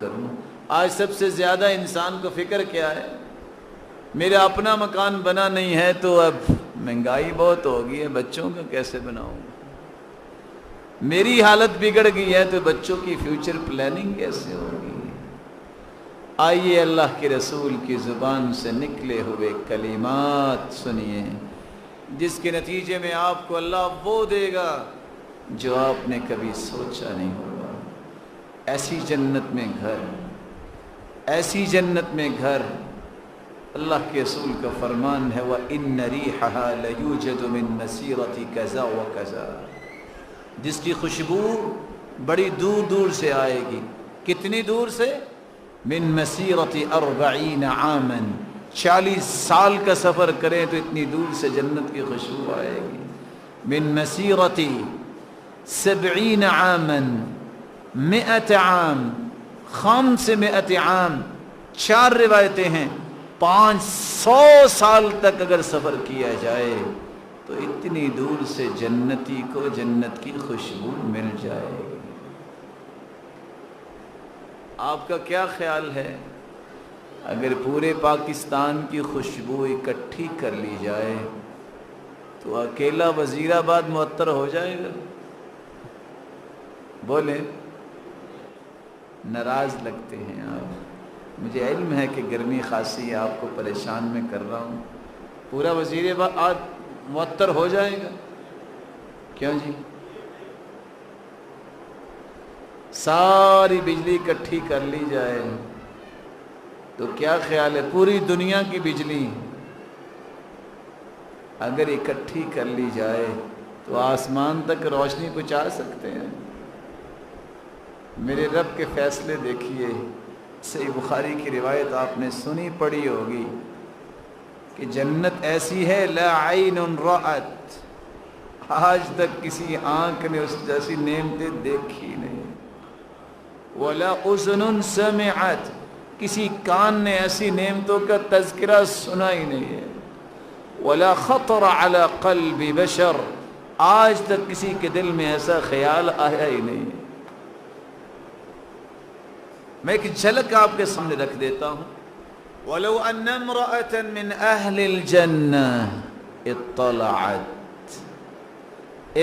کروں۔ آج سب سے زیادہ انسان کو فکر کیا ہے؟ میرا اپنا مکان بنا نہیں ہے تو اب مہنگائی بہت ہوگی ہے، بچوں کا کیسے بناؤں؟ میری حالت بگڑ گئی ہے تو بچوں کی فیوچر پلاننگ کیسے ہوگی؟ آئیے اللہ کے رسول کی زبان سے نکلے ہوئے کلمات سنیے، جس کے نتیجے میں آپ کو اللہ وہ دے گا جو آپ نے کبھی سوچا نہیں ہوگا۔ ایسی جنت میں گھر، ایسی جنت میں گھر، اللہ کے رسول کا فرمان ہے وَإِنَّ رِيحَهَا لَيُوجَدُ مِن مَسِيرَةِ كَذَا وَكَذَا، جس کی خوشبو بڑی دور دور سے آئے گی۔ کتنی دور سے؟ من مسیرت 40 عاما، 40 سال کا سفر کریں تو اتنی دور سے جنت کی خوشبو آئے گی۔ من مسیرت 70 عاما 100 عام 500 عام، 4 روایتیں ہیں، 500 سال تک اگر سفر کیا جائے تو اتنی دور سے جنتی کو جنت کی خوشبو مل جائے گی۔ آپ کا کیا خیال ہے اگر پورے پاکستان کی خوشبو اکٹھی کر لی جائے تو اکیلا وزیر آباد معطر ہو جائے گا؟ بولے، ناراض لگتے ہیں آپ، مجھے علم ہے کہ گرمی خاصی آپ کو پریشان میں کر رہا ہوں، پورا وزیر آباد معطر ہو جائے گا؟ کیوں جی؟ ساری بجلی اکٹھی کر لی جائے تو کیا خیال ہے پوری دنیا کی بجلی اگر اکٹھی کر لی جائے تو آسمان تک روشنی پہنچا سکتے ہیں؟ میرے رب کے فیصلے دیکھیے۔ صحیح بخاری کی روایت آپ نے سنی پڑھی ہوگی کہ جنت ایسی ہے لا عین رأت، آج تک کسی آنکھ نے اس جیسی نعمتیں دیکھی نہیں، ولا اذن سمعت، کسی کان نے ایسی نعمتوں کا تذکرہ سنا ہی نہیں ہے، ولا خطر علی قلب بشر، آج تک کسی کے دل میں ایسا خیال آیا ہی نہیں ہے۔ میں ایک جھلک آپ کے سامنے رکھ دیتا ہوں۔ وَلَوْ أَنَّ امْرَأَةً مِّنْ أَهْلِ الْجَنَّةِ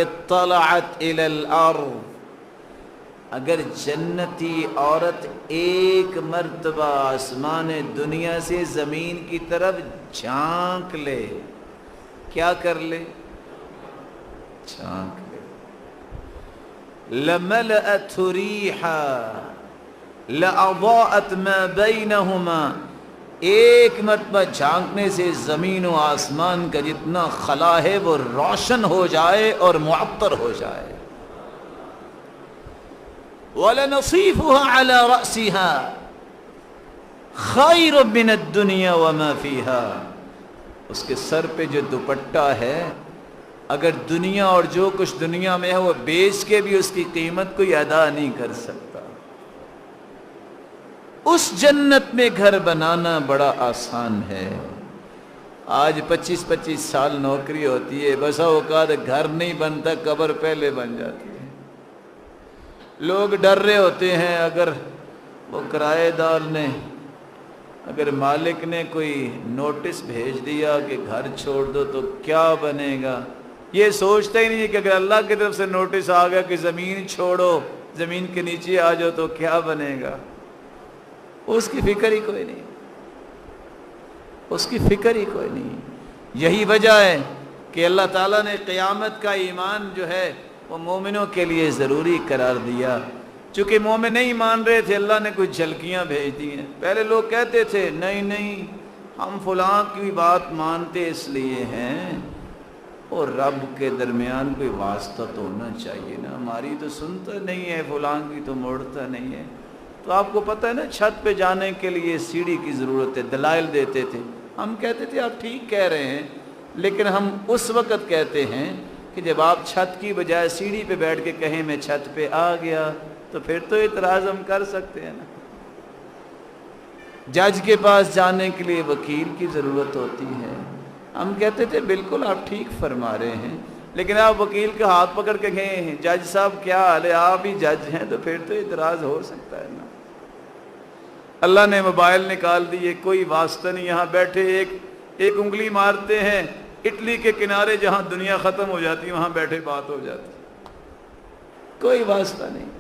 اطلعت إِلَى الْأَرْضِ، اگر جنتی عورت ایک مرتبہ آسمان دنیا سے زمین کی طرف جھانک لے، کیا کر لے؟ جھانک لے، لَمَلَأَتْ رِيحًا لَأَضَاءَتْ مَا بَيْنَهُمَا، ایک مرتبہ جھانکنے سے زمین و آسمان کا جتنا خلا ہے وہ روشن ہو جائے اور معطر ہو جائے۔ وَلَنَصِيفُهَا عَلَى رَأْسِهَا خَيْرٌ مِّنَ الدُّنْيَا وَمَا فِيهَا، اس کے سر پہ جو دوپٹہ ہے اگر دنیا اور جو کچھ دنیا میں ہے وہ بیچ کے بھی اس کی قیمت کوئی ادا نہیں کر سکتا۔ اس جنت میں گھر بنانا بڑا آسان ہے۔ آج 25 سال نوکری ہوتی ہے، بسا اوقات گھر نہیں بنتا، قبر پہلے بن جاتی ہے۔ لوگ ڈر رہے ہوتے ہیں اگر وہ کرایہ دار نے، اگر مالک نے کوئی نوٹس بھیج دیا کہ گھر چھوڑ دو تو کیا بنے گا، یہ سوچتا ہی نہیں ہے کہ اگر اللہ کی طرف سے نوٹس آ گیا کہ زمین چھوڑو، زمین کے نیچے آ جاؤ تو کیا بنے گا، اس کی فکر ہی کوئی نہیں، اس کی فکر ہی کوئی نہیں۔ یہی وجہ ہے کہ اللہ تعالیٰ نے قیامت کا ایمان جو ہے وہ مومنوں کے لیے ضروری قرار دیا۔ چونکہ مومن نہیں مان رہے تھے، اللہ نے کچھ جھلکیاں بھیج دی ہیں۔ پہلے لوگ کہتے تھے نہیں ہم فلاں کی بات مانتے اس لیے ہیں اور رب کے درمیان کوئی واسطہ تو ہونا چاہیے نا، ہماری تو سنتا نہیں ہے، فلاں کی تو موڑتا نہیں ہے۔ تو آپ کو پتہ ہے نا چھت پہ جانے کے لیے سیڑھی کی ضرورت ہے، دلائل دیتے تھے، ہم کہتے تھے آپ ٹھیک کہہ رہے ہیں، لیکن ہم اس وقت کہتے ہیں کہ جب آپ چھت کی بجائے سیڑھی پہ بیٹھ کے کہیں میں چھت پہ آ گیا تو پھر تو اعتراض ہم کر سکتے ہیں نا۔ جج کے پاس جانے کے لیے وکیل کی ضرورت ہوتی ہے، ہم کہتے تھے بالکل آپ ٹھیک فرما رہے ہیں، لیکن آپ وکیل کا ہاتھ پکڑ کے گئے ہیں جج صاحب کیا حال ہے، آپ ہی جج ہیں، تو پھر تو اعتراض ہو سکتا ہے نا۔ اللہ نے موبائل نکال دیے، کوئی واسطہ نہیں، یہاں بیٹھے ایک انگلی مارتے ہیں، اٹلی کے کنارے جہاں دنیا ختم ہو جاتی وہاں بیٹھے بات ہو جاتی، کوئی واسطہ نہیں۔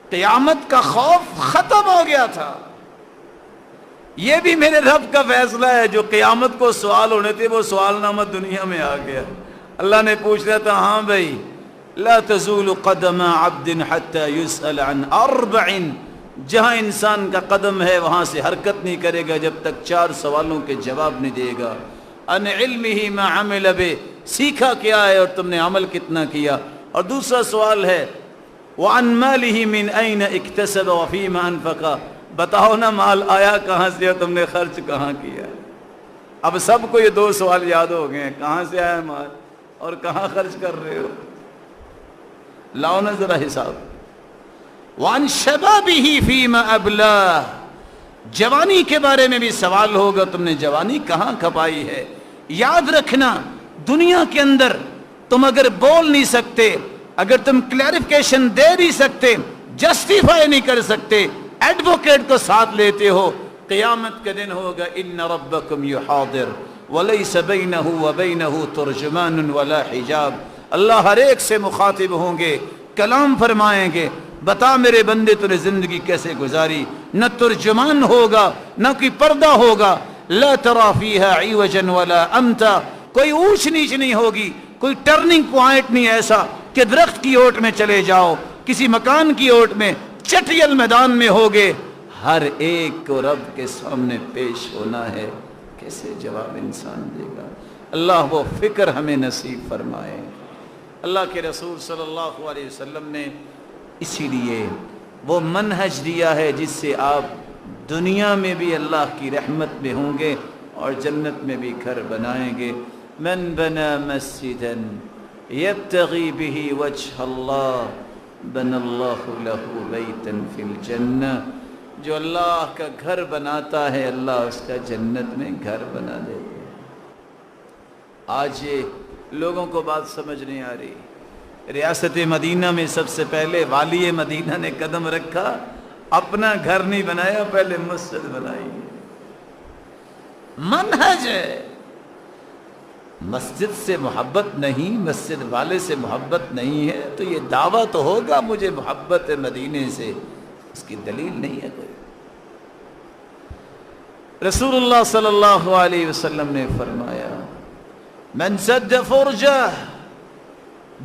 قیامت کا خوف ختم ہو گیا تھا۔ یہ بھی میرے رب کا فیصلہ ہے، جو قیامت کو سوال ہونے تھے وہ سوال نامہ دنیا میں آ گیا۔ اللہ نے پوچھ رہا تھا، ہاں بھائی، لا تزول قدم عبد حتى يسأل عن 4، جہاں انسان کا قدم ہے وہاں سے حرکت نہیں کرے گا جب تک 4 سوالوں کے جواب نہیں دے گا۔ ان علمہ ما عمل به، سیکھا کیا ہے اور تم نے عمل کتنا کیا، اور دوسرا سوال ہے وعن مالہ من این اکتسب وفیما انفق، بتاؤ نا مال آیا کہاں سے اور تم نے خرچ کہاں کیا۔ اب سب کو یہ 2 سوال یاد ہو گئے ہیں، کہاں سے آیا مال اور کہاں خرچ کر رہے ہو، لاؤ نا ذرا حساب۔ وعن شبابہ فیما ابلاہ، جوانی کے بارے میں بھی سوال ہوگا، تم نے جوانی کہاں کھپائی ہے۔ یاد رکھنا، دنیا کے اندر تم اگر بول نہیں سکتے، اگر تم کلیریفیکیشن دے نہیں سکتے، جسٹیفائی نہیں کر سکتے، ایڈوکیٹ کو ساتھ لیتے ہو، قیامت کے دن ہوگا ان ربکم یحاضر ولیس بینہ وبینہ ترجمان ولا حجاب، اللہ ہر ایک سے مخاطب ہوں گے، کلام فرمائیں گے، بتا میرے بندے تو نے زندگی کیسے گزاری، نہ ترجمان ہوگا نہ کوئی پردہ ہوگا، لا ترى فيها عوجا ولا امتا، کوئی اونچ نیچ نہیں ہوگی، کوئی ٹرننگ پوائنٹ نہیں ایسا کہ درخت کی اوٹ میں چلے جاؤ، کسی مکان کی اوٹ میں، چٹیل میدان میں ہوگے، ہر ایک کو رب کے سامنے پیش ہونا ہے، کیسے جواب انسان دے گا۔ اللہ وہ فکر ہمیں نصیب فرمائے۔ اللہ کے رسول صلی اللہ علیہ وسلم نے اسی لیے وہ منہج دیا ہے جس سے آپ دنیا میں بھی اللہ کی رحمت میں ہوں گے اور جنت میں بھی گھر بنائیں گے۔ من بنا مسجدا یبتغی بہ وجہ اللہ بن اللہ لہ بیتا فی الجنہ، جو اللہ کا گھر بناتا ہے اللہ اس کا جنت میں گھر بنا دیتے ہیں۔ آج یہ لوگوں کو بات سمجھ نہیں آ رہی۔ ریاست مدینہ میں سب سے پہلے والی مدینہ نے قدم رکھا، اپنا گھر نہیں بنایا، پہلے مسجد بنائی۔ منہج ہے، مسجد سے محبت نہیں، مسجد والے سے محبت نہیں ہے تو یہ دعویٰ تو ہوگا مجھے محبت ہے مدینے سے، اس کی دلیل نہیں ہے کوئی۔ رسول اللہ صلی اللہ علیہ وسلم نے فرمایا من سد فرجہ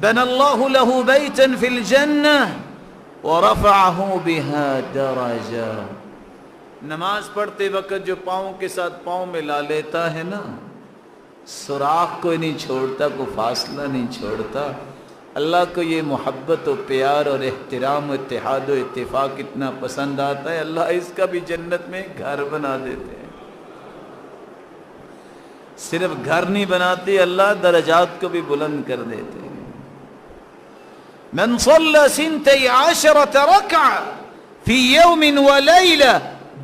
بنى الله له بيتا في الجنة ورفعه بها درجة، نماز پڑھتے وقت جو پاؤں کے ساتھ پاؤں ملا لیتا ہے نا، سوراخ کوئی نہیں چھوڑتا، کوئی فاصلہ نہیں چھوڑتا، اللہ کو یہ محبت و پیار اور احترام و اتحاد و اتفاق اتنا پسند آتا ہے، اللہ اس کا بھی جنت میں گھر بنا دیتے ہیں۔ صرف گھر نہیں بناتے، اللہ درجات کو بھی بلند کر دیتے ہیں۔ من صلى 12 ركعة في يوم وليلة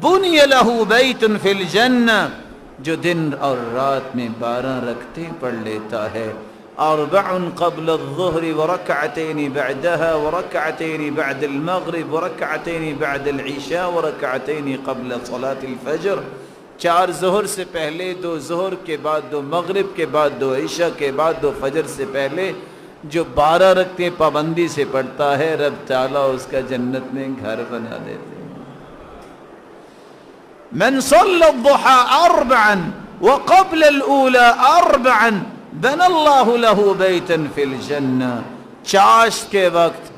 بني له بيت في الجنة، جو دن اور رات میں 12 رکعتیں پڑھ لیتا ہے، 4 قبل الظهر وركعتين بعدها وركعتين بعد المغرب وركعتين بعد العشاء وركعتين قبل صلاة الفجر، 4 ظہر سے پہلے، 2 ظہر کے بعد، 2 مغرب کے بعد، 2 عشاء کے بعد، 2 فجر سے پہلے، جو 12 رکعتیں پابندی سے پڑھتا ہے، رب تعالیٰ اس کا جنت میں گھر بنا دیتے ہیں۔ من صلى الضحى 4 وقبل الأولى 4 بنى الله له بيتا في الجنة، چاشت کے وقت،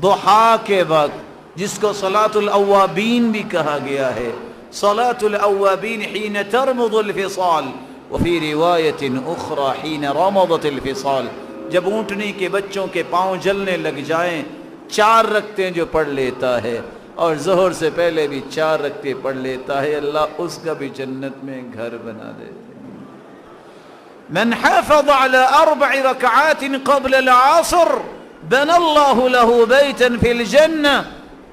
ضحیٰ کے وقت، جس کو صلاة الأوابین بھی کہا گیا ہے، صلاة الأوابین حين ترمض الفصال، وفي رواية أخرى حين رمضت الفصال، جب اونٹنی کے بچوں کے پاؤں جلنے لگ جائیں، 4 رکعتیں جو پڑھ لیتا ہے، اور ظہر سے پہلے بھی 4 رکعتیں پڑھ لیتا ہے، اللہ اس کا بھی جنت میں گھر بنا دیتے ہیں۔ من حافظ على 4 ركعات قبل العصر بنى الله له بيتا في الجنة،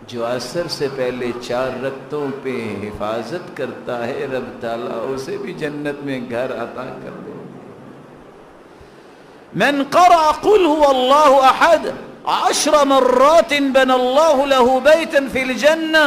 جو عصر سے پہلے 4 رکعتوں پہ حفاظت کرتا ہے، رب تعالیٰ اسے بھی جنت میں گھر عطا کر دے۔ من قرأ قل هو الله أحد 10 مرات بنى الله له بيتا في الجنة،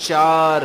4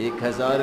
1000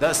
10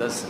10